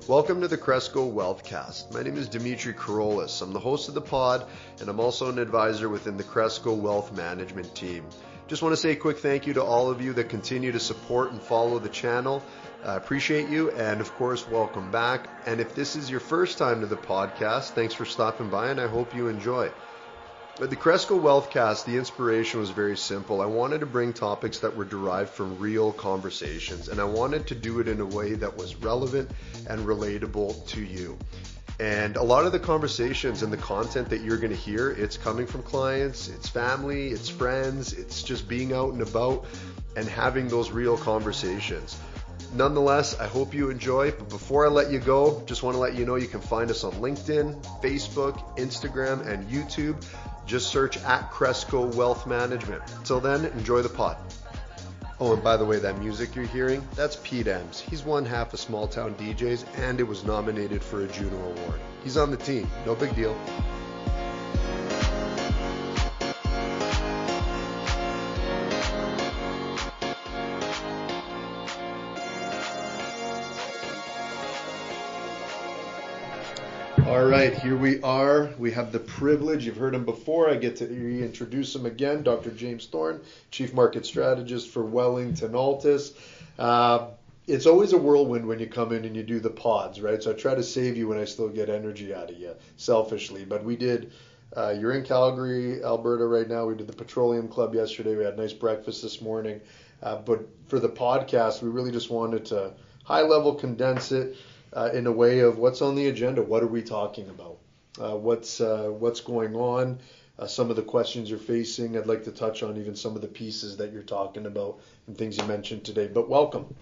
Welcome to the Cresco Wealthcast. My name is Dimitri. I'm the host of the pod, and I'm also an advisor within the Cresco Wealth Management team. Just want to say a quick thank you to all of you that continue to support and follow the channel. I appreciate you, and of course, welcome back. And if this is your first time to the podcast, thanks for stopping by, and I hope you enjoy. At the Cresco Wealthcast, the inspiration was very simple. I wanted to bring topics that were derived from real conversations, and I wanted to do it in a way that was relevant and relatable to you. And a lot of the conversations and the content that you're going to hear, it's coming from clients, it's family, it's friends, it's just being out and about and having those real conversations. Nonetheless, I hope you enjoy, but before I let you go, just want to let you know you can find us on LinkedIn, Facebook, Instagram, and YouTube. Just search at Cresco Wealth Management. Till then, enjoy the pod. Oh, and by the way, that music you're hearing, that's Pete Ems. He's one half of Small Town DJs, and it was nominated for a Juno Award. He's on the team, no big deal. All right, here we are. We have the privilege, you've heard him before, I get to reintroduce him again, Dr. James Thorne, Chief Market Strategist for Wellington Altus. It's always a whirlwind when you come in and you do the pods, right? So I try to save you when I still get energy out of you, selfishly. But we did, you're in Calgary, Alberta right now. We did the Petroleum Club yesterday. We had a nice breakfast this morning. But for the podcast, we really just wanted to high-level condense it. In a way of what's on the agenda, what are we talking about, what's going on, some of the questions you're facing. I'd like to touch on even some of the pieces that you're talking about and things you mentioned today. But welcome.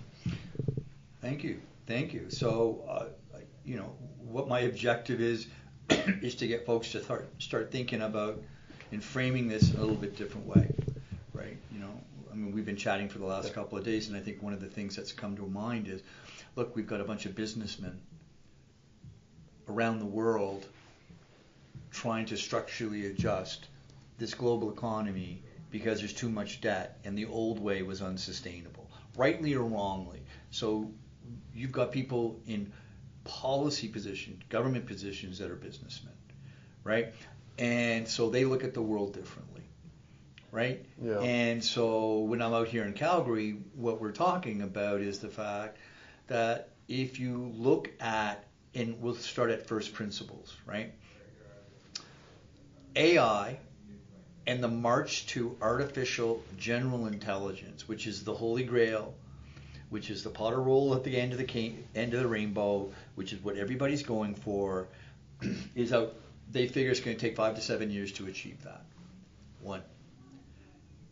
Thank you. So, what my objective is to get folks to start thinking about and framing this a little bit different way, right? We've been chatting for the last couple of days, and I think one of the things that's come to mind is, look, we've got a bunch of businessmen around the world trying to structurally adjust this global economy because there's too much debt and the old way was unsustainable, rightly or wrongly. So you've got people in policy positions, government positions that are businessmen, right? And so they look at the world differently, right? Yeah. And so when I'm out here in Calgary, what we're talking about is the fact that if you look at, and we'll start at first principles, right? AI and the march to artificial general intelligence, which is the holy grail, which is the pot of roll at the end of the rainbow, which is what everybody's going for, is out. They figure it's going to take 5 to 7 years to achieve that. One.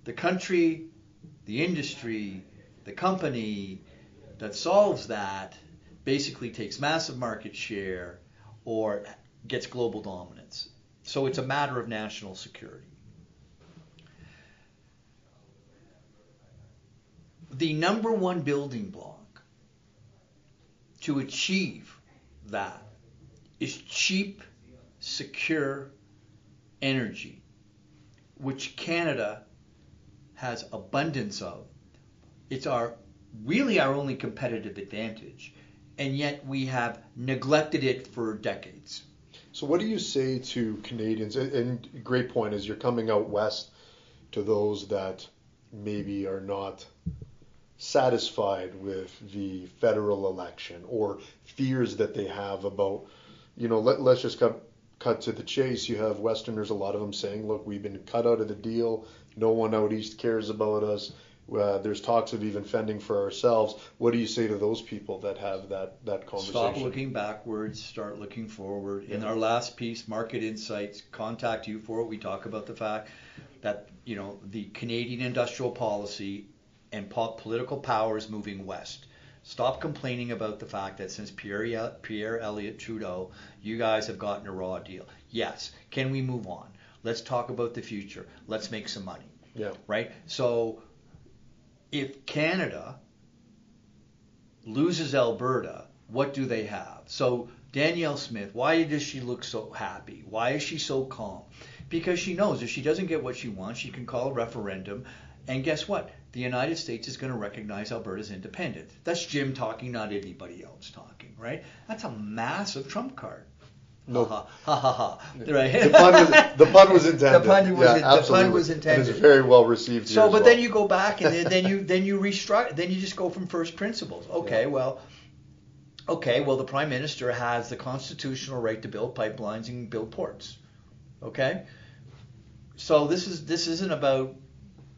The country, the industry, the company that solves that basically takes massive market share or gets global dominance. So it's a matter of national security. The number one building block to achieve that is cheap, secure energy, which Canada has abundance of. It's really our only competitive advantage, and yet we have neglected it for decades. So what do you say to Canadians, and great point is you're coming out west to those that maybe are not satisfied with the federal election or fears that they have about, let's just cut to the chase. You have Westerners, a lot of them saying, look, we've been cut out of the deal. No one out east cares about us. There's talks of even fending for ourselves. What do you say to those people that have that conversation? Stop looking backwards, start looking forward. Yeah. In our last piece, Market Insights, contact you for it. We talk about the fact that, the Canadian industrial policy and political power is moving west. Stop complaining about the fact that since Pierre Elliott Trudeau, you guys have gotten a raw deal. Yes. Can we move on? Let's talk about the future. Let's make some money. Yeah. Right? So if Canada loses Alberta, what do they have? So Danielle Smith, why does she look so happy? Why is she so calm? Because she knows if she doesn't get what she wants, she can call a referendum. And guess what? the United States is going to recognize Alberta's independence. That's Jim talking, not anybody else talking, right? That's a massive trump card. No. Ha ha ha ha. Right. The pun was intended. The pun was intended. And it's very well received here. So, but then you go back and then you restructure. Then you just go from first principles. Okay, well, the Prime Minister has the constitutional right to build pipelines and build ports. Okay, so this isn't about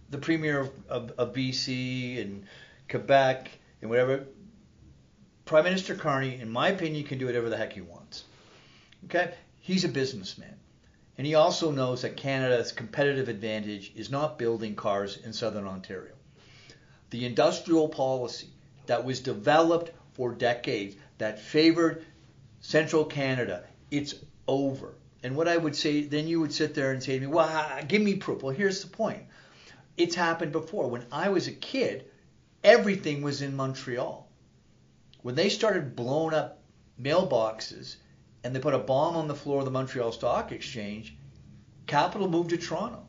the Premier of BC and Quebec and whatever. Prime Minister Carney, in my opinion, can do whatever the heck he wants. Okay, he's a businessman, and he also knows that Canada's competitive advantage is not building cars in Southern Ontario. The industrial policy that was developed for decades that favored Central Canada, it's over. And what I would say, then you would sit there and say to me, well, give me proof. Well, here's the point. It's happened before. When I was a kid, everything was in Montreal. When they started blowing up mailboxes and they put a bomb on the floor of the Montreal Stock Exchange, capital moved to Toronto.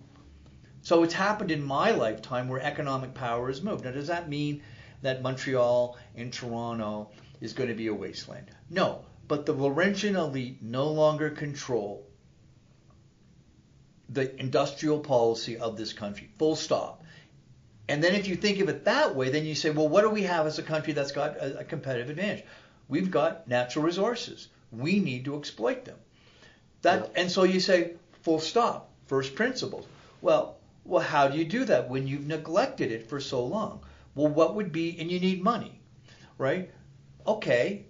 So it's happened in my lifetime where economic power has moved. Now, does that mean that Montreal and Toronto is going to be a wasteland? No, but the Laurentian elite no longer control the industrial policy of this country, full stop. And then if you think of it that way, then you say, well, what do we have as a country that's got a competitive advantage? We've got natural resources. We need to exploit them. And so you say, full stop, first principles. Well, how do you do that when you've neglected it for so long? Well, what would be, and you need money, right? Okay,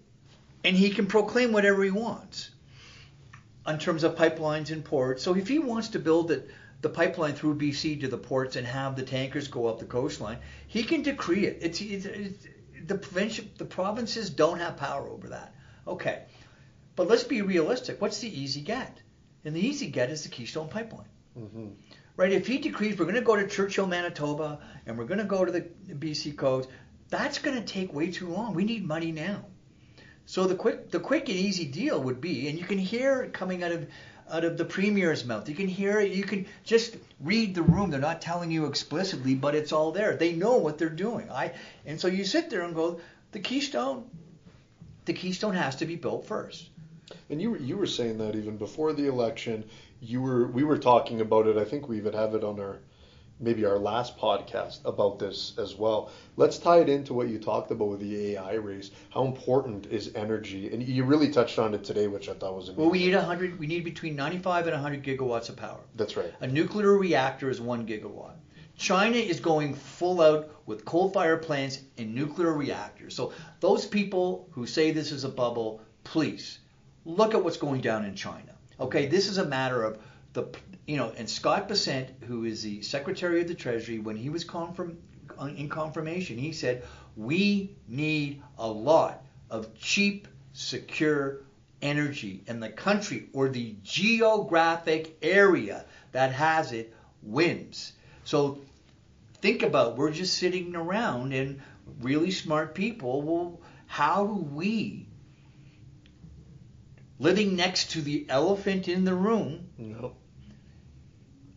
and he can proclaim whatever he wants in terms of pipelines and ports. So if he wants to build the pipeline through BC to the ports and have the tankers go up the coastline, he can decree it. The provinces don't have power over that. Okay, but let's be realistic. What's the easy get? And the easy get is the Keystone Pipeline. Mm-hmm. Right? If he decrees we're going to go to Churchill, Manitoba, and we're going to go to the BC coast, that's going to take way too long. We need money now. So the quick and easy deal would be, and you can hear it coming out of the Premier's mouth. You can hear it. You can just read the room. They're not telling you explicitly, but it's all there. They know what they're doing. And so you sit there and go, the Keystone has to be built first. And you were saying that even before the election. We were talking about it. I think we even have it on our last podcast about this as well. Let's tie it into what you talked about with the AI race. How important is energy? And you really touched on it today, which I thought was amazing. Well, we need between 95 and 100 gigawatts of power. That's right. A nuclear reactor is 1 gigawatt. China is going full out with coal-fired plants and nuclear reactors. So those people who say this is a bubble, please look at what's going down in China. Okay, this is a matter of and Scott Bessent, who is the Secretary of the Treasury, when he was in confirmation, he said, we need a lot of cheap, secure energy, and the country or the geographic area that has it wins. So think about, we're just sitting around and really smart people, well, how do we, living next to the elephant in the room,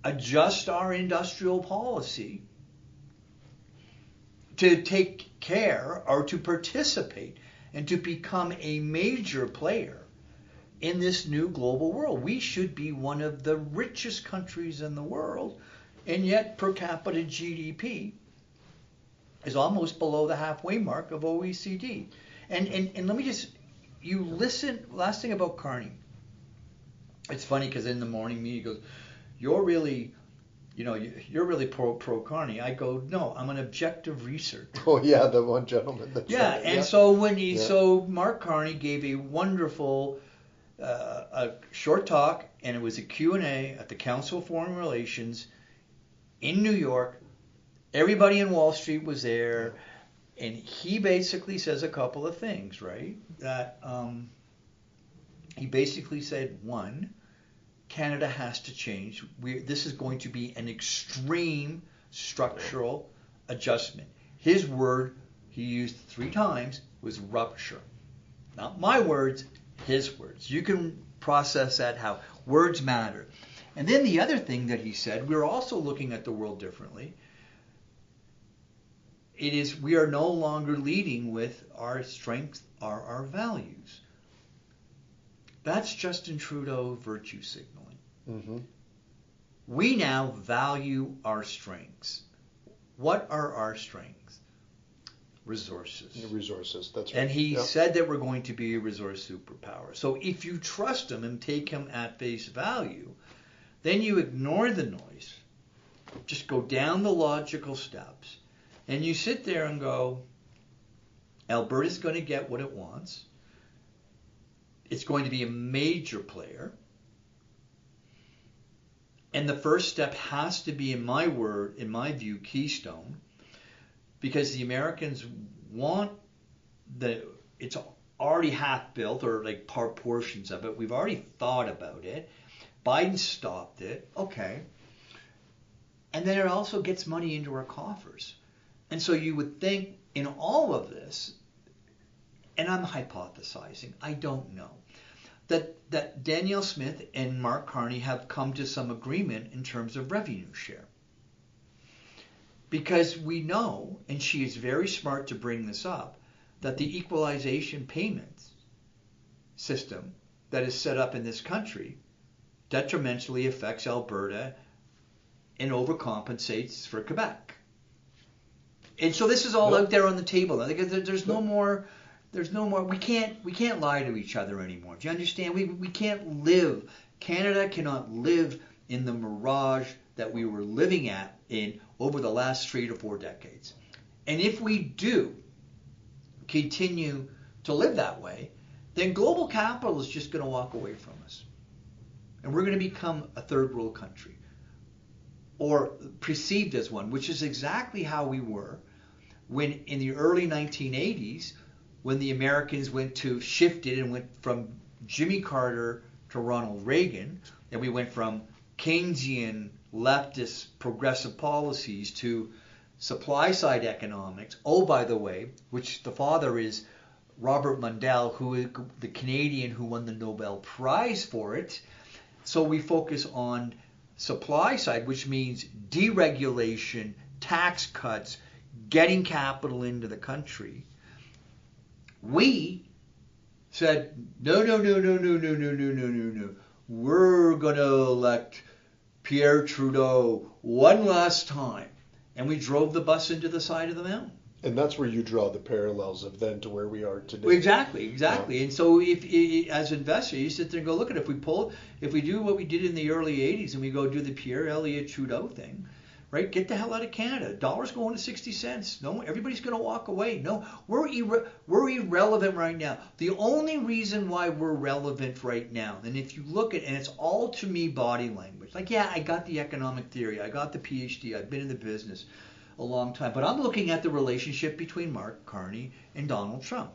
adjust our industrial policy to take care or to participate and to become a major player in this new global world? We should be one of the richest countries in the world, and yet per capita GDP is almost below the halfway mark of OECD. And let me just, you listen, last thing about Carney. It's funny because in the morning meeting he goes, you're really pro Carney. I go, no, I'm an objective researcher. Oh yeah, the one gentleman. So Mark Carney gave a wonderful, a short talk, and it was a Q&A at the Council of Foreign Relations in New York. Everybody in Wall Street was there, and he basically says a couple of things, right? That he basically said, one, Canada has to change. This is going to be an extreme structural adjustment. His word, he used 3 times, was rupture. Not my words, his words. You can process that how words matter. And then the other thing that he said, we're also looking at the world differently. we are no longer leading with our strengths or our values. That's Justin Trudeau virtue signaling. Mm-hmm. We now value our strengths. What are our strengths? Resources. Resources, that's right. And he said that we're going to be a resource superpower. So if you trust him and take him at face value, then you ignore the noise, just go down the logical steps, and you sit there and go, Alberta's going to get what it wants. It's going to be a major player. And the first step has to be, in my view, keystone, because the Americans want it's already half built, or like portions of it. We've already thought about it. Biden stopped it. Okay. And then it also gets money into our coffers. And so you would think in all of this, and I'm hypothesizing, I don't know, that Danielle Smith and Mark Carney have come to some agreement in terms of revenue share. Because we know, and she is very smart to bring this up, that the equalization payments system that is set up in this country detrimentally affects Alberta and overcompensates for Quebec. And so this is all out there on the table. There's no more. We can't lie to each other anymore. Do you understand? We can't live. Canada cannot live in the mirage that we were living in over the last 3 to 4 decades. And if we do continue to live that way, then global capital is just going to walk away from us. And we're going to become a third world country, or perceived as one, which is exactly how we were when in the early 1980s, when the Americans shifted and went from Jimmy Carter to Ronald Reagan, and we went from Keynesian leftist progressive policies to supply side economics. Oh, by the way, which the father is Robert Mundell, who is the Canadian who won the Nobel Prize for it. So we focus on supply side, which means deregulation, tax cuts, getting capital into the country. We said, no. We're going to elect Pierre Trudeau one last time. And we drove the bus into the side of the mountain. And that's where you draw the parallels of then to where we are today. Exactly. Yeah. And so if as investors, you sit there and go, look at if we do what we did in the early 80s and we go do the Pierre Elliott Trudeau thing, right? Get the hell out of Canada. Dollar's going to 60 cents. No, everybody's going to walk away. No, we're irrelevant right now. The only reason why we're relevant right now, and if you look at, and it's all to me body language. Like, yeah, I got the economic theory. I got the PhD. I've been in the business a long time. But I'm looking at the relationship between Mark Carney and Donald Trump.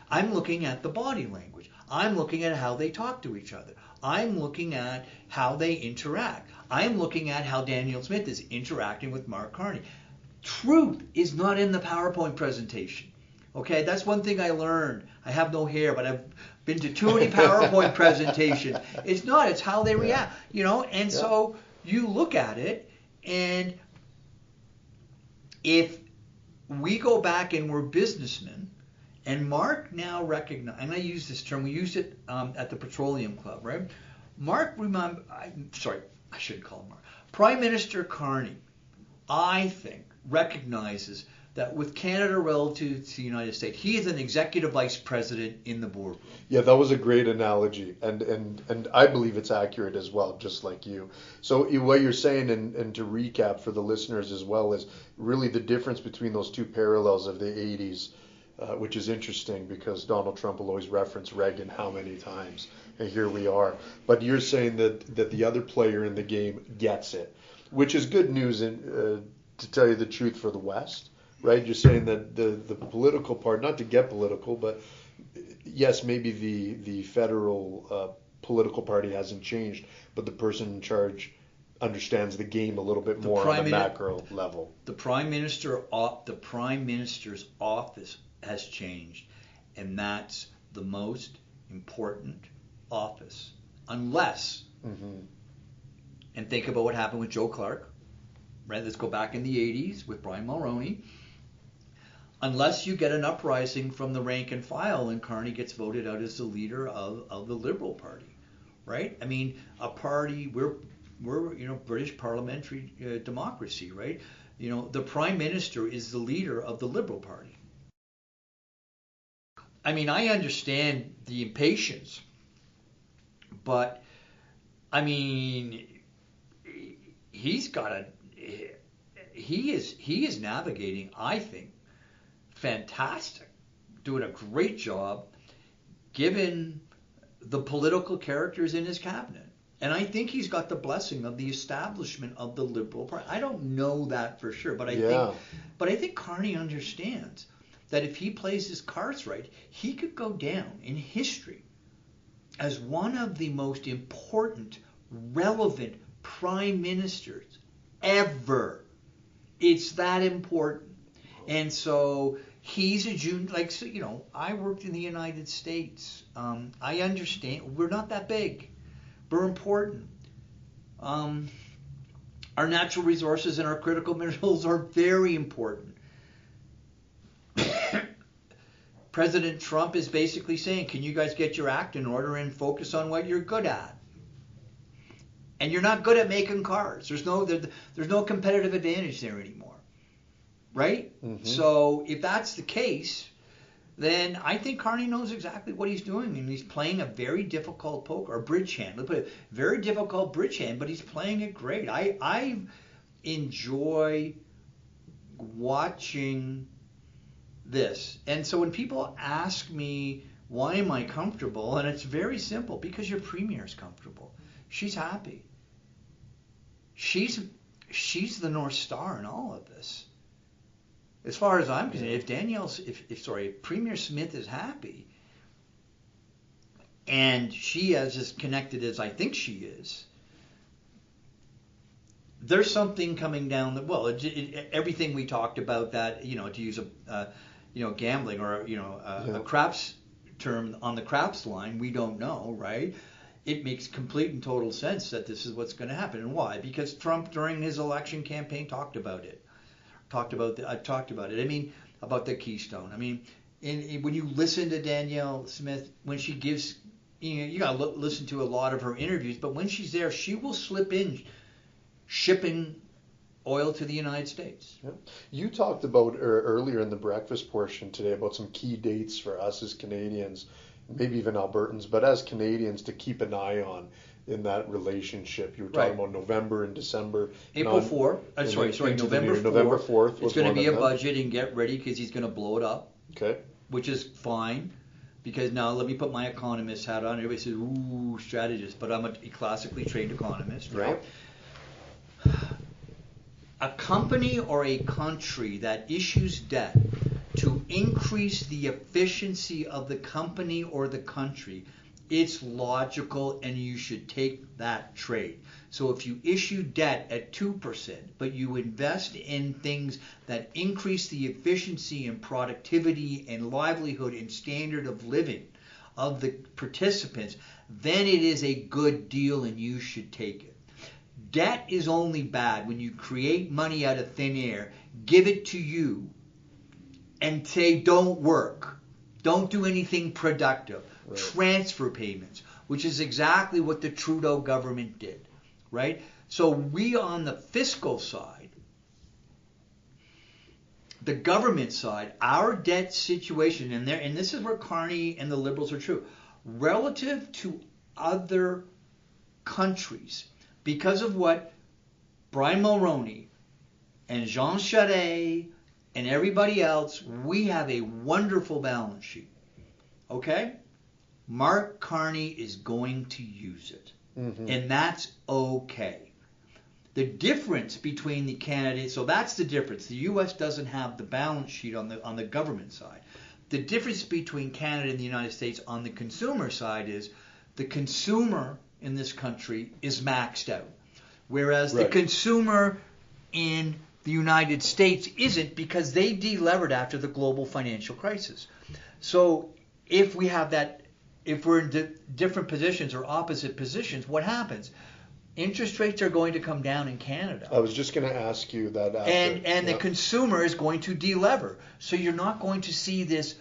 I'm looking at the body language. I'm looking at how they talk to each other. I'm looking at how they interact. I'm looking at how Danielle Smith is interacting with Mark Carney. Truth is not in the PowerPoint presentation. Okay, that's one thing I learned. I have no hair, but I've been to too many PowerPoint presentations. It's not. It's how they react. And so you look at it, and if we go back and we're businessmen, and Mark now recognize, and I use this term, we used it at the Petroleum Club, right? Mark, I shouldn't call him Mark. Prime Minister Carney, I think, recognizes that with Canada relative to the United States, he is an executive vice president in the boardroom. Yeah, that was a great analogy, and I believe it's accurate as well, just like you. So what you're saying, and to recap for the listeners as well, is really the difference between those two parallels of the 80s, which is interesting because Donald Trump will always reference Reagan how many times, and here we are. But you're saying that the other player in the game gets it, which is good news, to tell you the truth, for the West, right? You're saying that the political part, not to get political, but yes, maybe the federal political party hasn't changed, but the person in charge understands the game a little bit more on a macro level. The Prime Minister's office has changed, and that's the most important office, unless, and think about what happened with Joe Clark, right? Let's go back in the 80s with Brian Mulroney. unless you get an uprising from the rank and file and Carney gets voted out as the leader of the Liberal Party, right? I mean, a party, we're British parliamentary democracy, right? The Prime Minister is the leader of the Liberal Party. I mean, I understand the impatience, but I mean, he is navigating, I think, fantastic, doing a great job given the political characters in his cabinet. And I think he's got the blessing of the establishment of the Liberal Party. I don't know that for sure, but I think Carney understands that if he plays his cards right, he could go down in history as one of the most important, relevant prime ministers ever. It's that important. And so he's a junior, I worked in the United States. I understand. We're not that big. We're important. Our natural resources and our critical minerals are very important. President Trump is basically saying, can you guys get your act in order and focus on what you're good at? And you're not good at making cars. There's no competitive advantage there anymore. Right? Mm-hmm. So if that's the case, then I think Carney knows exactly what he's doing. And he's playing a very difficult poker, or bridge hand. Let's put it, very difficult bridge hand, but he's playing it great. I enjoy watching this. And so when people ask me, why am I comfortable? And it's very simple, because your premier is comfortable. She's happy. She's the North Star in all of this. As far as I'm concerned, if Premier Smith is happy, and she is as connected as I think she is, there's something coming down everything we talked about, that, to use gambling or, a craps term on the craps line, we don't know, right? It makes complete and total sense that this is what's going to happen. And why? Because Trump, during his election campaign, talked about it. I mean, about the Keystone. I mean, when you listen to Danielle Smith, when she gives, you got to listen to a lot of her interviews, but when she's there, she will slip in shipping oil to the United States. Yeah. You talked about earlier in the breakfast portion today about some key dates for us as Canadians, maybe even Albertans, but as Canadians to keep an eye on in that relationship. You were talking about November and December. November 4th. It's going to be a budget, and get ready because he's going to blow it up. Okay. Which is fine, because now let me put my economist hat on. Everybody says, ooh, strategist, but I'm a classically trained economist, right? Yeah. A company or a country that issues debt to increase the efficiency of the company or the country, it's logical, and you should take that trade. So if you issue debt at 2%, but you invest in things that increase the efficiency and productivity and livelihood and standard of living of the participants, then it is a good deal and you should take it. Debt is only bad when you create money out of thin air, give it to you, and say, don't work. Don't do anything productive. Right. Transfer payments, which is exactly what the Trudeau government did, right? So we, on the fiscal side, the government side, our debt situation, and this is where Carney and the Liberals are true, relative to other countries, because of what Brian Mulroney and Jean Charest and everybody else, we have a wonderful balance sheet. Okay? Mark Carney is going to use it. Mm-hmm. And that's okay. The difference between the candidates, so that's the difference. The U.S. doesn't have the balance sheet on the government side. The difference between Canada and the United States on the consumer side is the consumer in this country is maxed out. Whereas the consumer in the United States isn't, because they delevered after the global financial crisis. So if we have that, if we're in different positions or opposite positions, what happens? interest rates are going to come down in Canada. I was just going to ask you that after. And the consumer is going to delever. So you're not going to see this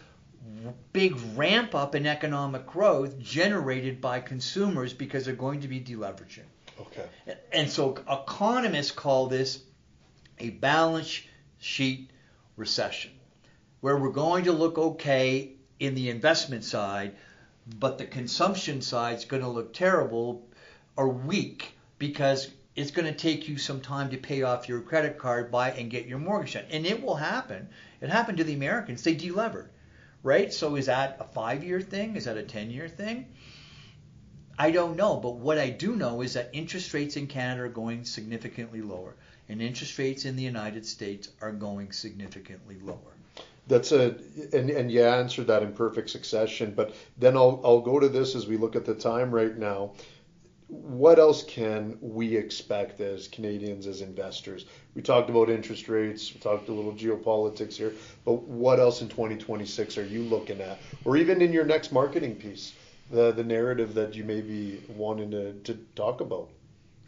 big ramp up in economic growth generated by consumers because they're going to be deleveraging. Okay. And so economists call this a balance sheet recession, where we're going to look okay in the investment side, but the consumption side is going to look terrible or weak because it's going to take you some time to pay off your credit card, buy and get your mortgage done. And it will happen. It happened to the Americans. They delevered, right? So is that a 5-year thing? Is that a 10-year thing? I don't know. But what I do know is that interest rates in Canada are going significantly lower, and interest rates in the United States are going significantly lower. And you answered that in perfect succession. But then I'll go to this as we look at the time right now. What else can we expect as Canadians, as investors? We talked about interest rates, we talked a little geopolitics here, but what else in 2026 are you looking at? Or even in your next marketing piece, the narrative that you may be wanting to talk about?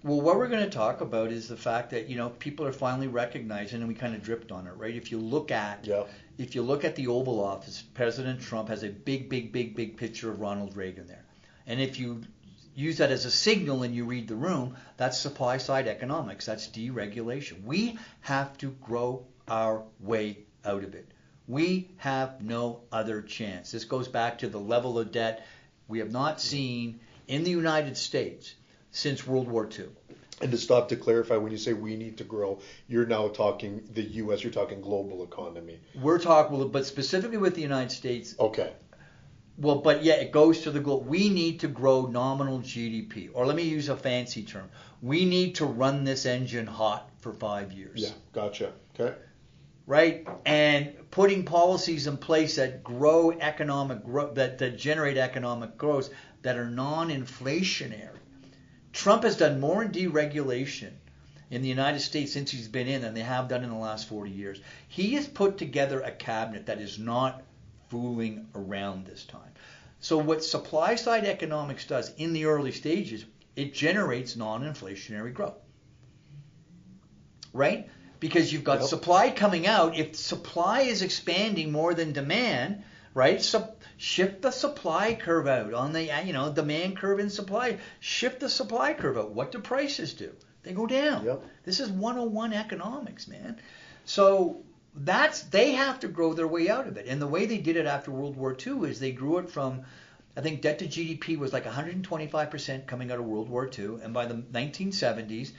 Well, what we're going to talk about is the fact that, people are finally recognizing, and we kind of dripped on it, right? If you look at the Oval Office, President Trump has a big picture of Ronald Reagan there. And if you use that as a signal and you read the room, that's supply side economics, that's deregulation. We have to grow our way out of it. We have no other chance. This goes back to the level of debt we have not seen in the United States since World War II. And to clarify, when you say we need to grow, you're now talking the U.S., you're talking global economy. We're talking, but specifically with the United States. Okay. Well, but yeah, it goes to the goal. We need to grow nominal GDP, or let me use a fancy term. We need to run this engine hot for 5 years. Yeah, gotcha. Okay. Right? And putting policies in place that grow economic growth, that generate economic growth, that are non-inflationary. Trump has done more in deregulation in the United States since he's been in than they have done in the last 40 years. He has put together a cabinet that is not fooling around this time. So what supply side economics does in the early stages, it generates non-inflationary growth. Right? Because you've got supply coming out. If supply is expanding more than demand, right? So shift the supply curve out on the demand curve and supply. Shift the supply curve out. What do prices do? They go down. Yep. This is 101 economics, man. So they have to grow their way out of it. And the way they did it after World War II is they grew it from, I think debt to GDP was like 125% coming out of World War II. And by the 1970s,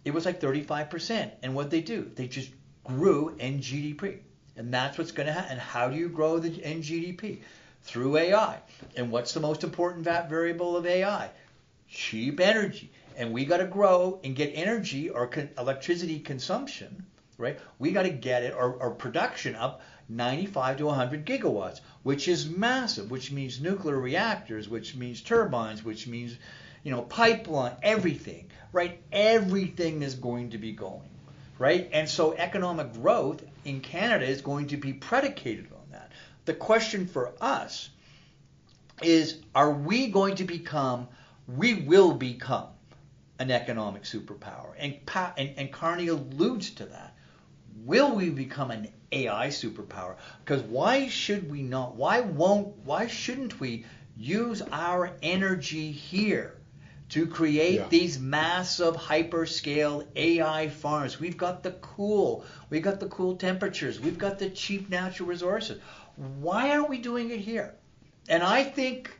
it was like 35%. And what they do, they just grew NGDP. And that's what's going to happen. And how do you grow the NGDP? Through AI. And what's the most important variable of AI? Cheap energy. And we got to grow and get energy or electricity consumption, right? We got to get it, or production up 95 to 100 gigawatts, which is massive, which means nuclear reactors, which means turbines, which means, pipeline, everything, right? Everything is going to be going, right? And so economic growth in Canada is going to be predicated on that. The question for us is, are we going to become, we will become an economic superpower. And Carney alludes to that. Will we become an AI superpower? Because why should we not? Why shouldn't we use our energy here to create these massive hyperscale AI farms? We've got the cool temperatures, we've got the cheap natural resources. Why aren't we doing it here? And I think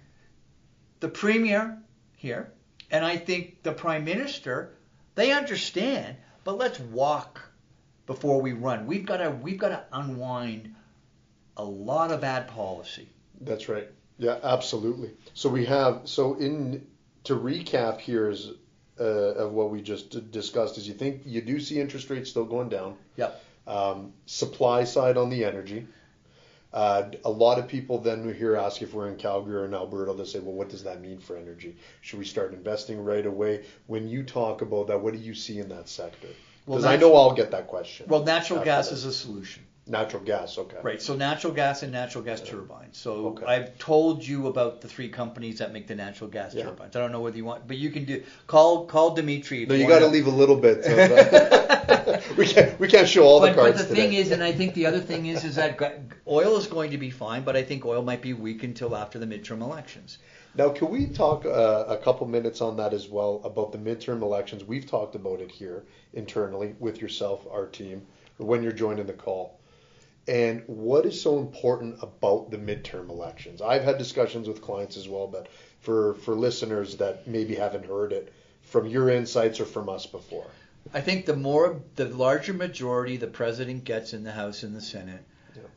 the Premier here, and I think the Prime Minister, they understand, but let's walk before we run. We've got to unwind a lot of bad policy. That's right. Yeah, absolutely. So to recap here is of what we just discussed is you do see interest rates still going down. Yep. Supply side on the energy. A lot of people then here ask if we're in Calgary or in Alberta, they'll say, well, what does that mean for energy? Should we start investing right away? When you talk about that, what do you see in that sector? Because I know I'll get that question. Well, natural gas is a solution. Natural gas, okay. Right, so natural gas and natural gas turbines. So Okay. I've told you about the 3 companies that make the natural gas Yeah. turbines. I don't know whether you want, but you can call Dimitri. If No, you wanna- got to leave a little bit. We can't show all the cards But the today. thing is, and I think the other thing is that oil is going to be fine, but I think oil might be weak until after the midterm elections. Now, can we talk a couple minutes on that as well, about the midterm elections? We've talked about it here internally with yourself, our team, when you're joining the call. And what is so important about the midterm elections? I've had discussions with clients as well, but for listeners that maybe haven't heard it, from your insights or from us before. I think the larger majority the president gets in the House and the Senate,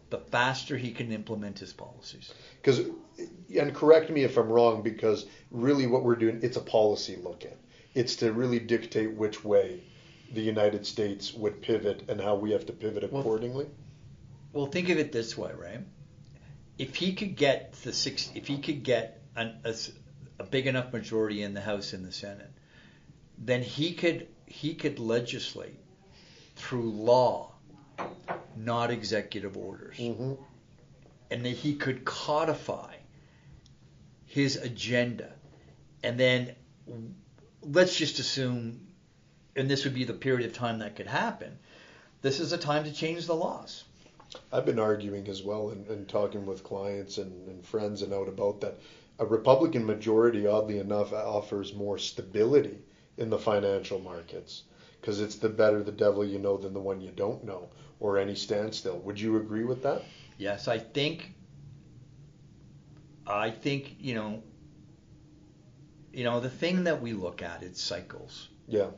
the faster he can implement his policies. Because, and correct me if I'm wrong, because really what we're doing, it's a policy look at. It's to really dictate which way the United States would pivot and how we have to pivot accordingly. Well, think of it this way, right? If he could get a big enough majority in the House and the Senate, then he could legislate through law, not executive orders, Mm-hmm. and that he could codify his agenda, and then let's just assume, and this would be the period of time that could happen. This is a time to change the laws. I've been arguing as well and talking with clients and friends and out about that. A Republican majority, oddly enough, offers more stability in the financial markets because it's the better the devil you know than the one you don't know, or any standstill. Would you agree with that? Yes, I think the thing that we look at is cycles. Yeah.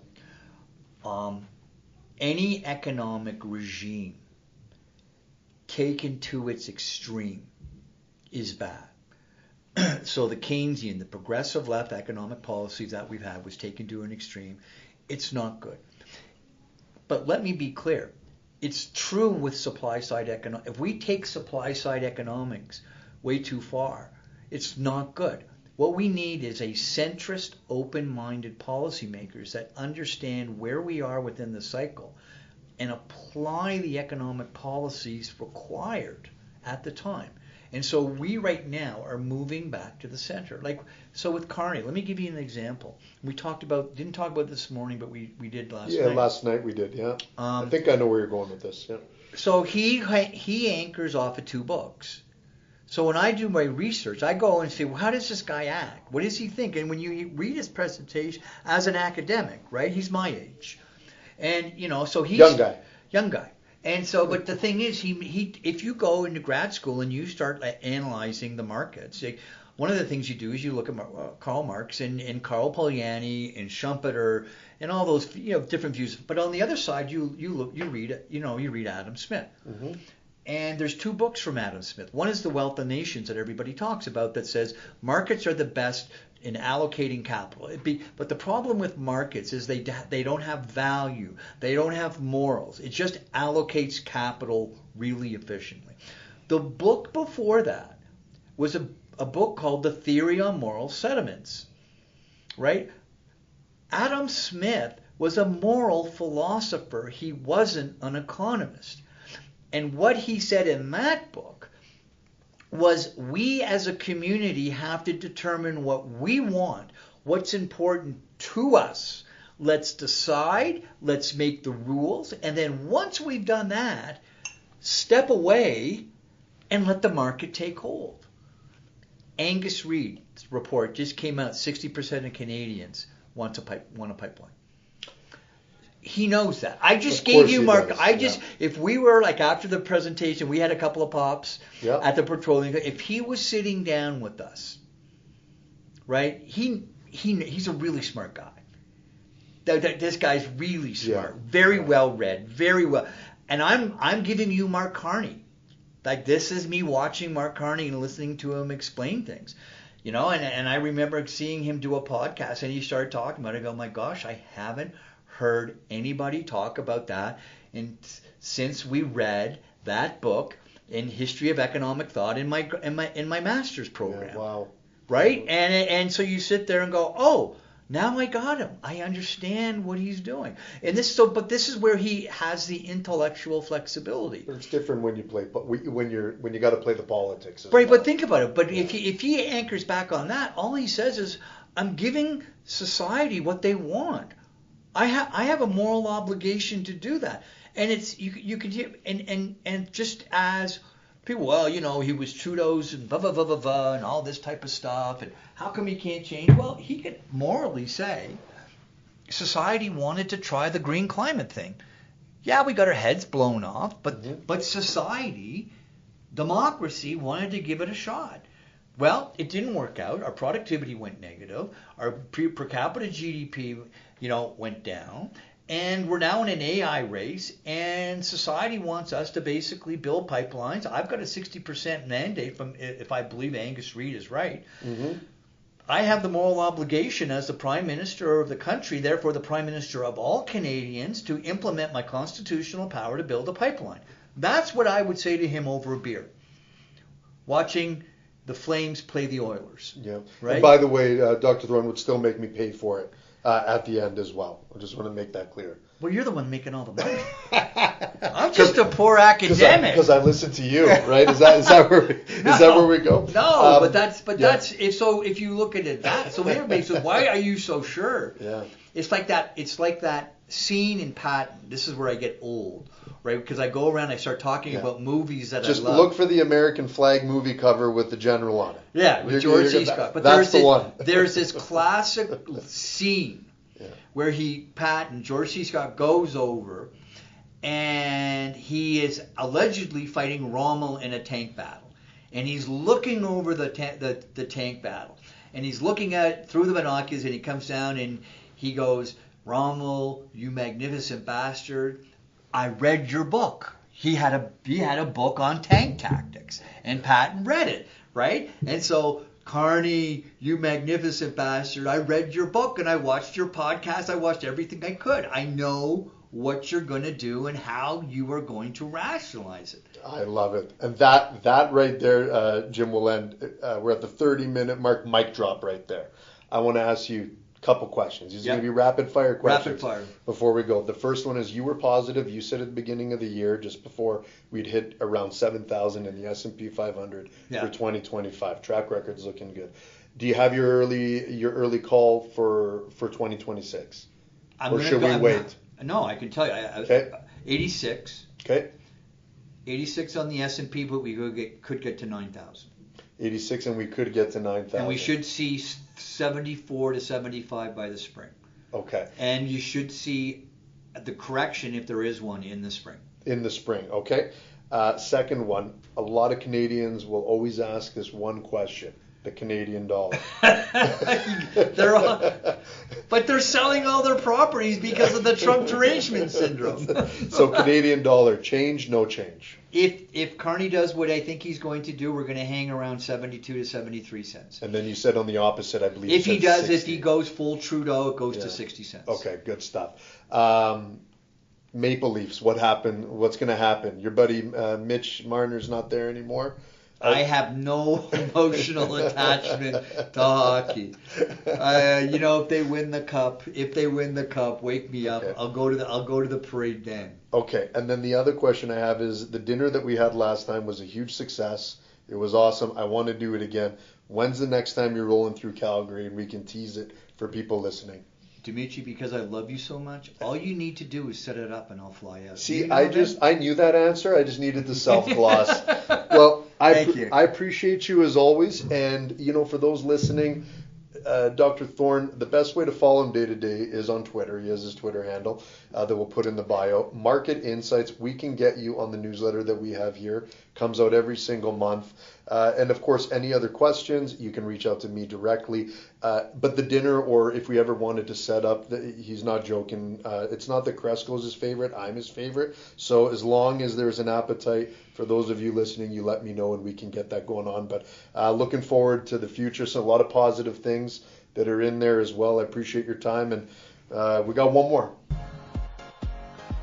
Any economic regime taken to its extreme is bad. So the Keynesian, the progressive left economic policies that we've had was taken to an extreme. It's not good. But let me be clear. It's true with supply side economics. If we take supply side economics way too far, it's not good. What we need is a centrist, open-minded policymakers that understand where we are within the cycle and apply the economic policies required at the time. And so we right now are moving back to the center. So with Carney, let me give you an example. We didn't talk about this morning, but we did last night. Yeah, last night we did, yeah. I think I know where you're going with this, yeah. So he anchors off of 2 books. So when I do my research, I go and say, well, how does this guy act? What does he think? And when you read his presentation as an academic, right, he's my age. And, so he's... Young guy. And so, but the thing is, he if you go into grad school and you start analyzing the markets, one of the things you do is you look at Karl Marx and Karl Polanyi and Schumpeter and all those different views. But on the other side, you read Adam Smith. Mm-hmm. And there's 2 books from Adam Smith. One is The Wealth of Nations that everybody talks about that says markets are the best in allocating capital. But the problem with markets is they don't have value. They don't have morals. It just allocates capital really efficiently. The book before that was a book called The Theory on Moral Sentiments, right? Adam Smith was a moral philosopher. He wasn't an economist. And what he said in that book was we as a community have to determine what we want, what's important to us. Let's decide, let's make the rules, and then once we've done that, step away and let the market take hold. Angus Reid's report just came out, 60% of Canadians want a pipeline. He knows that. I just gave you Mark. If we were after the presentation, we had a couple of pops at the petroleum. If he was sitting down with us, right? He's a really smart guy. This guy's really smart, very well read, very well. And I'm giving you Mark Carney. This is me watching Mark Carney and listening to him explain things. And I remember seeing him do a podcast and he started talking about it. I go, my gosh, I haven't heard anybody talk about that and since we read that book in History of Economic Thought in my master's program. Yeah, wow. Right? And so you sit there and go, oh, Now I got him. I understand what he's doing. And but this is where he has the intellectual flexibility. It's different when you play, but when you got to play the politics. Right, but think about it. But if he anchors back on that, all he says is, I'm giving society what they want. I have a moral obligation to do that. And it's you can and just as people, well, he was Trudeau's and blah blah blah blah blah and all this type of stuff, and how come he can't change? Well, he could morally say society wanted to try the green climate thing. Yeah, we got our heads blown off, but society, democracy, wanted to give it a shot. Well, it didn't work out. Our productivity went negative. Our per capita GDP, went down. And we're now in an AI race, and society wants us to basically build pipelines. I've got a 60% mandate from, if I believe Angus Reid is right. Mm-hmm. I have the moral obligation as the Prime Minister of the country, therefore the Prime Minister of all Canadians, to implement my constitutional power to build a pipeline. That's what I would say to him over a beer, watching the Flames play the Oilers. Yeah. Right? And by the way, Dr. Thorne would still make me pay for it. At the end as well. I just want to make that clear. Well, you're the one making all the money. I'm just a poor academic. Because I listen to you, right? Is that where we go? No, but that's if you look at it so everybody says, why are you so sure? Yeah. It's like that scene in Patton. This is where I get old, right? Because I go around, I start talking about movies that I love. Just look for the American flag movie cover with the general on it. Yeah, with George C. Scott. But that's the one. There's this classic scene where George C. Scott goes over, and he is allegedly fighting Rommel in a tank battle, and he's looking over the tank battle, and he's looking at it through the binoculars, and he comes down and he goes, Rommel, you magnificent bastard, I read your book. He had a book on tank tactics, and Patton read it, right? And so, Carney, you magnificent bastard, I read your book and I watched your podcast. I watched everything I could. I know what you're going to do and how you are going to rationalize it. I love it. And that right there, Jim, will end. We're at the 30-minute mark, mic drop right there. I want to ask you couple questions. These are going to be rapid fire questions. Rapid fire. Before we go. The first one is, you were positive. You said at the beginning of the year, just before we'd hit around 7,000 in the S&P 500 for 2025. Track record's looking good. Do you have your early call for 2026? Or should we wait? No, I can tell you. Okay. 86. Okay. 86 on the S&P, but we could get to 9,000. 86, and we could get to 9,000. And we should see 74 to 75 by the spring. Okay. And you should see the correction, if there is one, in the spring. In the spring, okay. Second one, a lot of Canadians will always ask this one question: the Canadian dollar. But they're selling all their properties because of the Trump derangement syndrome. So Canadian dollar, change, no change? If Carney does what I think he's going to do, we're going to hang around 72 to 73 cents. And then you said on the opposite, I believe. If he goes full Trudeau, it goes to 60 cents. Okay, good stuff. Maple Leafs, what happened? What's going to happen? Your buddy Mitch Marner's not there anymore? I have no emotional attachment to hockey. If they win the cup, wake me up. Okay. I'll go to the parade then. Okay, and then the other question I have is, the dinner that we had last time was a huge success. It was awesome. I want to do it again. When's the next time you're rolling through Calgary and we can tease it for people listening? Dimitri, because I love you so much, all you need to do is set it up and I'll fly out. See, I knew that answer. I just needed the self-gloss. Well, Thank you. I appreciate you as always. And, for those listening, Dr. Thorne, the best way to follow him day to day is on Twitter. He has his Twitter handle that we'll put in the bio. Market Insights, we can get you on the newsletter that we have here. Comes out every single month. And of course, any other questions, you can reach out to me directly. But the dinner, or if we ever wanted to set up, he's not joking. It's not that Cresco's his favorite. I'm his favorite. So as long as there's an appetite, for those of you listening, you let me know and we can get that going on. But looking forward to the future. So a lot of positive things that are in there as well. I appreciate your time. And we got one more.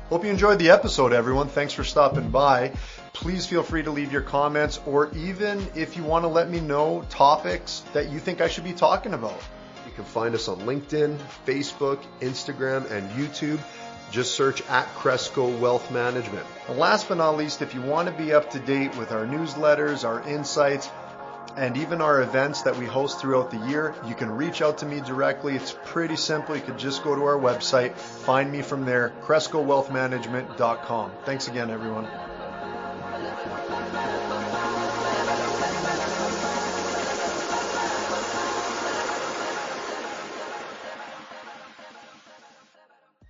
Hope you enjoyed the episode, everyone. Thanks for stopping by. Please feel free to leave your comments, or even if you want to let me know topics that you think I should be talking about. can find us on LinkedIn, Facebook, Instagram, and YouTube. Just search at Cresco Wealth Management. And last but not least, if you want to be up to date with our newsletters, our insights, and even our events that we host throughout the year, you can reach out to me directly. It's pretty simple. You can just go to our website, find me from there, crescowealthmanagement.com. Thanks again, everyone.